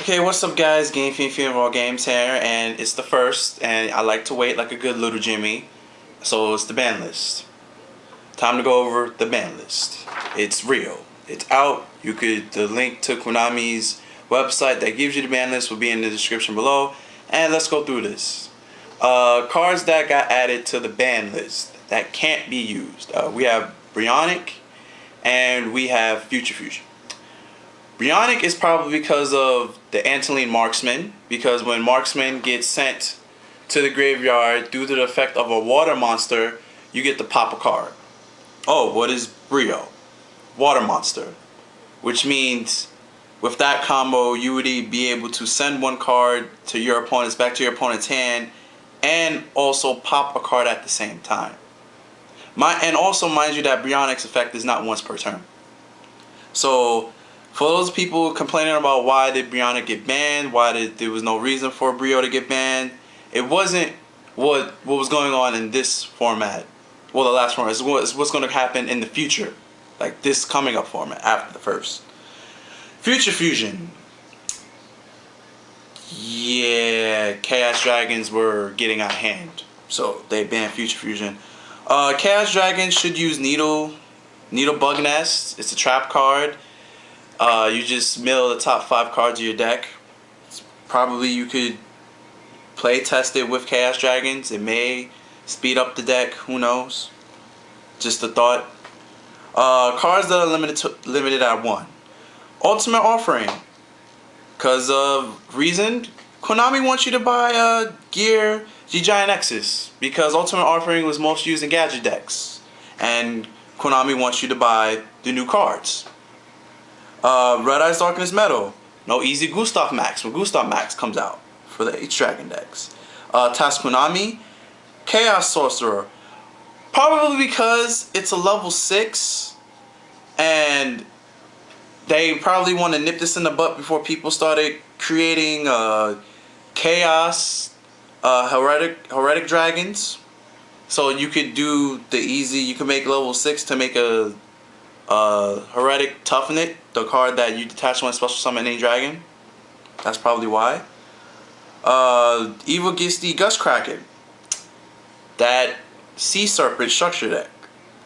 Okay, what's up guys? Game Fiend of All Games here, and it's the first, and I like to wait like a good little Jimmy. So it's the ban list. Time to go over the ban list. It's real. It's out. The link to Konami's website that gives you the ban list will be in the description below. And let's go through this. Cards that got added to the ban list that can't be used. We have Bionic and we have Future Fusion. Bionic is probably because of the Antolene Marksman, because when Marksman gets sent to the graveyard due to the effect of a water monster, you get to pop a card. Oh, what is YuGiOh? Water monster. Which means with that combo, you would be able to send one card to your opponent's back to your opponent's hand and also pop a card at the same time. And also mind you that Bionic's effect is not once per turn. So for those people complaining about why did Bionic get banned, there was no reason for YuGiOh to get banned, it wasn't what was going on in this format. Well, the last format is what's going to happen in the future, like this coming up format after the first. Future Fusion. Yeah, Chaos Dragons were getting out of hand, so they banned Future Fusion. Chaos Dragons should use Needle Bug Nest. It's a trap card. You just mill the top 5 cards of your deck. Probably you could play test it with Chaos Dragons. It may speed up the deck. Who knows? Just a thought. Cards that are limited at 1. Ultimate Offering. Because of reason, Konami wants you to buy Gear G-Giant Nexus. Because Ultimate Offering was most used in gadget decks. And Konami wants you to buy the new cards. Red Eyes Darkness Metal. No easy Gustav Max when Gustav Max comes out for the H-Dragon decks. Task Konami. Chaos Sorcerer. Probably because it's a level 6 and they probably want to nip this in the butt before people started creating Chaos Heretic Dragons. So you could do the easy, you can make level 6 to make a Heretic Toughen It, the card that you detach when special summon any dragon. That's probably why. Evil Gisty Gust Kraken. That Sea Serpent structure deck.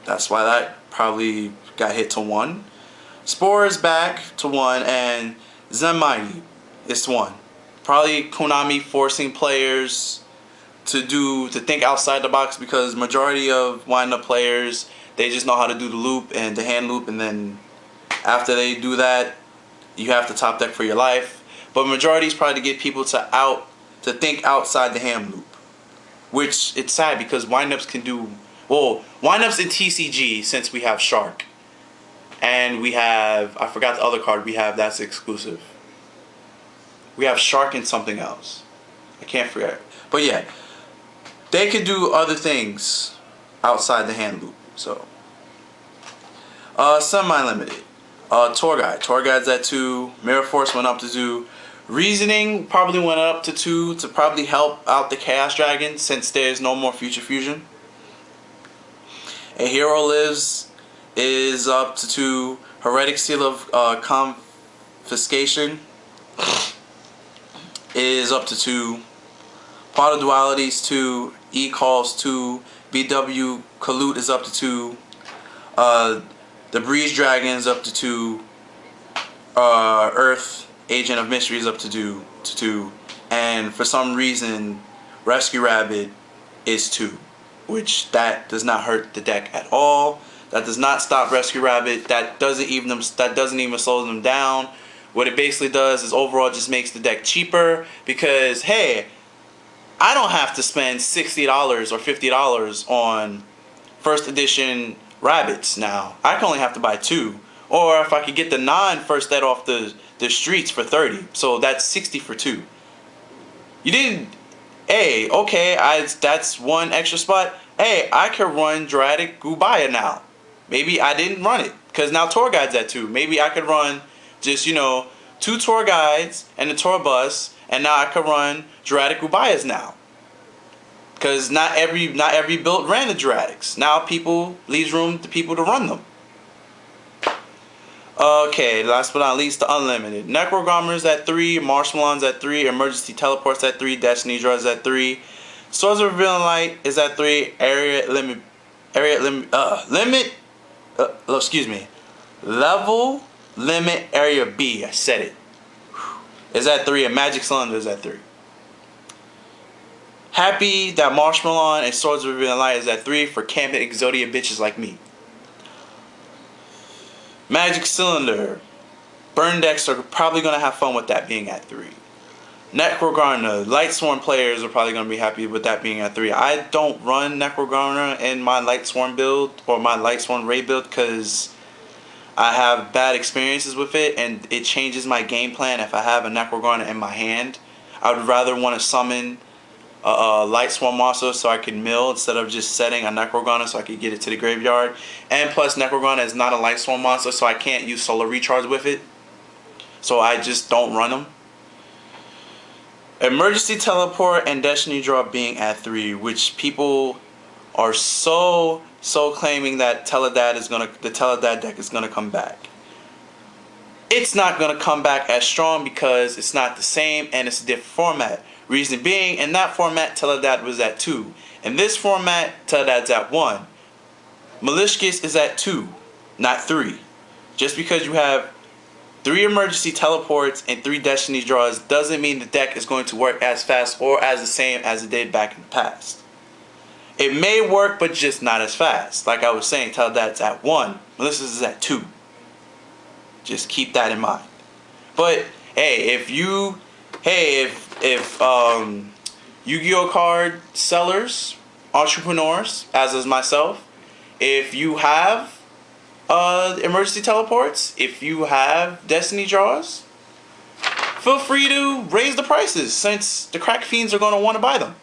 That's why that probably got hit to 1. Spore is back to 1, and Zen Mighty is 1. Probably Konami forcing players to think outside the box, because majority of wind up players, they just know how to do the loop and the hand loop, and then after they do that, you have to top deck for your life. But majority is probably to get people to think outside the hand loop, which it's sad because windups can do windups in TCG, since we have Shark and we have, I forgot the other card we have that's exclusive. We have Shark and something else. I can't forget. But yeah, they could do other things outside the hand loop. So, semi-limited. Tour Guide. Tour Guide's at 2. Mirror Force went up to 2. Reasoning probably went up to 2 to probably help out the Chaos Dragon since there's no more Future Fusion. A Hero Lives is up to 2. Heretic Seal of Confiscation is up to 2. Pot of Dualities 2. E-Calls 2. BW Kalut is up to 2. The Breeze Dragon is up to 2. Earth Agent of Mystery is up to 2. And for some reason, Rescue Rabbit is 2. Which that does not hurt the deck at all. That does not stop Rescue Rabbit. That doesn't even slow them down. What it basically does is overall just makes the deck cheaper, because hey, I don't have to spend $60 or $50 on first edition rabbits now. I can only have to buy 2. Or if I could get the non-first set off the streets for 30. So that's 60 for 2. You didn't, hey, okay, that's 1 extra spot. Hey, I could run Dramatic Gubaya now. Maybe I didn't run it, because now Tour Guide's at 2. Maybe I could run just, 2 Tour Guides and a Tour Bus, and now I could run Dramatic Gubayas now. Because not every build ran the Dramatics. Now people leaves room to people to run them. Okay, last but not least, the unlimited. Necrogommers at 3, Marshmallons at 3, Emergency Teleports at 3, Destiny Draws at 3, Swords of Revealing Light is at 3, excuse me, Level Limit Area B, I said it, is at 3, and Magic Cylinder is at 3. Happy that Marshmallon and Swords of Revealing Light is at 3 for camping Exodia bitches like me. Magic Cylinder. Burn decks are probably going to have fun with that being at 3. Necrogarna. Lightsworn players are probably going to be happy with that being at 3. I don't run Necrogarna in my Lightsworn build or my Lightsworn Raid build because I have bad experiences with it and it changes my game plan if I have a Necrogarna in my hand. I would rather want to summon a Lightsworn monster so I can mill instead of just setting a Necrogarna so I can get it to the graveyard. And plus Necrogarna is not a Lightsworn monster, so I can't use Solar Recharge with it. So I just don't run them. Emergency Teleport and Destiny Draw being at 3, which people are so claiming that the Teledad deck is gonna come back. It's not gonna come back as strong because it's not the same and it's a different format. Reason being, in that format, Teledad was at 2. In this format, Teledad's at 1. Malicious is at 2, not 3. Just because you have 3 emergency teleports and 3 destiny draws doesn't mean the deck is going to work as fast or as the same as it did back in the past. It may work, but just not as fast. Like I was saying, Teledad's at 1. Malicious is at 2. Just keep that in mind. But hey, if YuGiOh card sellers, entrepreneurs, as is myself, if you have emergency teleports, if you have destiny draws, feel free to raise the prices since the crack fiends are going to want to buy them.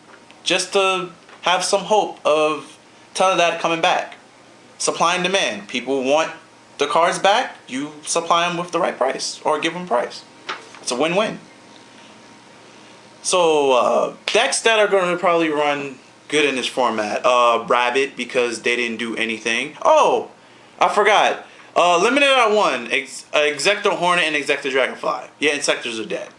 Just to have some hope of Teledad coming back. Supply and demand. People want the cards back, you supply them with the right price or give them price. It's a win-win. So, decks that are going to probably run good in this format. Rabbit, because they didn't do anything. Oh, I forgot. Limited at 1. Exector Hornet and Exector Dragonfly. Yeah, Insectors are dead.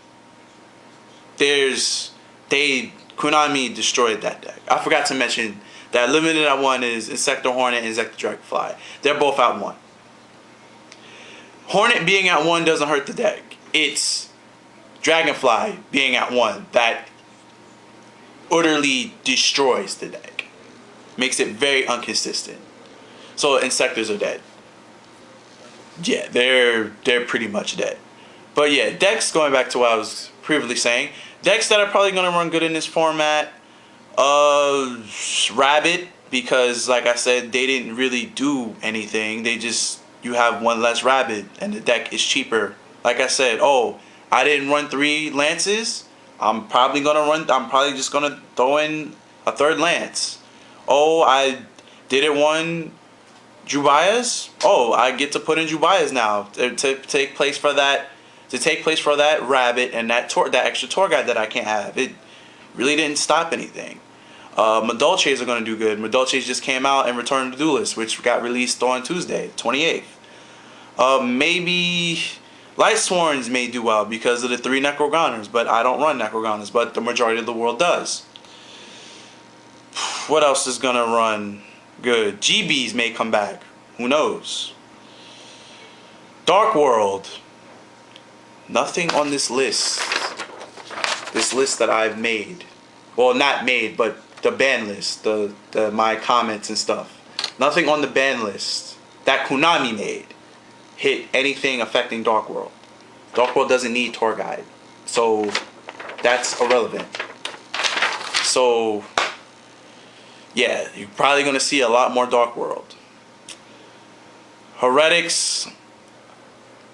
Konami destroyed that deck. I forgot to mention that limited at 1 is Insector Hornet and Exector Dragonfly. They're both at 1. Hornet being at 1 doesn't hurt the deck. It's Dragonfly being at 1 that utterly destroys the deck. Makes it very inconsistent. So Insectors are dead. Yeah, they're pretty much dead. But yeah, decks, going back to what I was previously saying, decks that are probably going to run good in this format, Rabbit, because like I said, they didn't really do anything. You have 1 less Rabbit and the deck is cheaper. Like I said, oh, I didn't run 3 Lances. I'm probably just gonna throw in a 3rd Lance. Oh, I didn't run Jubayas. Oh, I get to put in Jubayas now to take place for that Rabbit and that extra tour guide that I can't have. It really didn't stop anything. Madolches are gonna do good. Madolches just came out and Return to Duelist, which got released on Tuesday, 28th. Maybe Lightsworns may do well because of the 3 Necrogoners, but I don't run Necrogoners, but the majority of the world does. What else is gonna run good? GBs may come back. Who knows? Dark World. Nothing on this list. This list that I've made. Well, not made, but the ban list. My comments and stuff. Nothing on the ban list that Konami made hit anything affecting Dark World. Dark World doesn't need tour guide, so that's irrelevant. So yeah, you're probably gonna see a lot more Dark World. Heretics,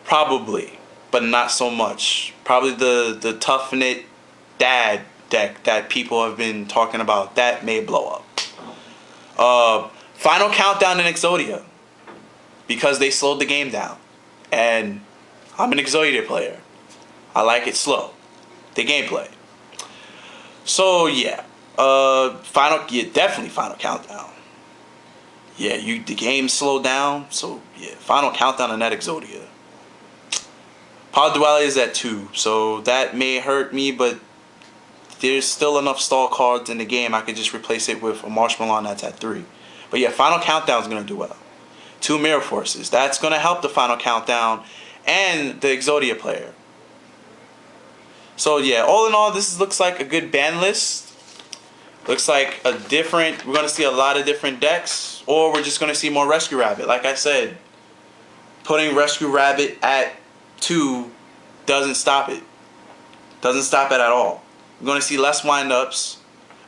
probably, but not so much. Probably the tough knit dad deck that people have been talking about, that may blow up. Final Countdown in Exodia, because they slowed the game down, and I'm an Exodia player. I like it slow, the gameplay. So yeah, definitely Final Countdown. Yeah, the game slowed down, so yeah, Final Countdown in that Exodia. Power Duality is at 2, so that may hurt me, but there's still enough stall cards in the game. I could just replace it with a Marshmallow that's at 3. But yeah, Final Countdown is going to do well. 2 Mirror Forces. That's going to help the Final Countdown and the Exodia player. So yeah, all in all, this looks like a good ban list. Looks like we're going to see a lot of different decks, or we're just going to see more Rescue Rabbit. Like I said, putting Rescue Rabbit at 2 doesn't stop it. Doesn't stop it at all. We're going to see less windups.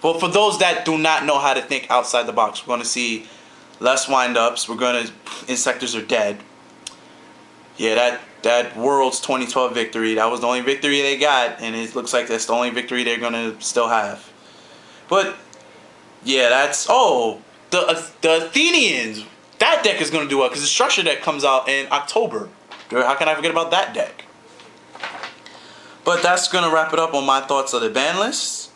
Well, for those that do not know how to think outside the box, we're going to see less windups. We're going to... Insectors are dead. Yeah, that Worlds 2012 victory, that was the only victory they got, and it looks like that's the only victory they're going to still have. But, yeah, that's... Oh, the Athenians. That deck is going to do well, because the Structure deck comes out in October. How can I forget about that deck? But that's going to wrap it up on my thoughts of the ban list.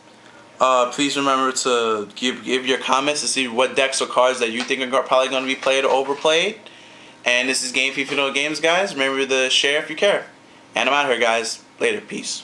Please remember to give your comments to see what decks or cards that you think are probably going to be played or overplayed. And this is Game FIFA No Games, guys. Remember to share if you care. And I'm out here, guys. Later. Peace.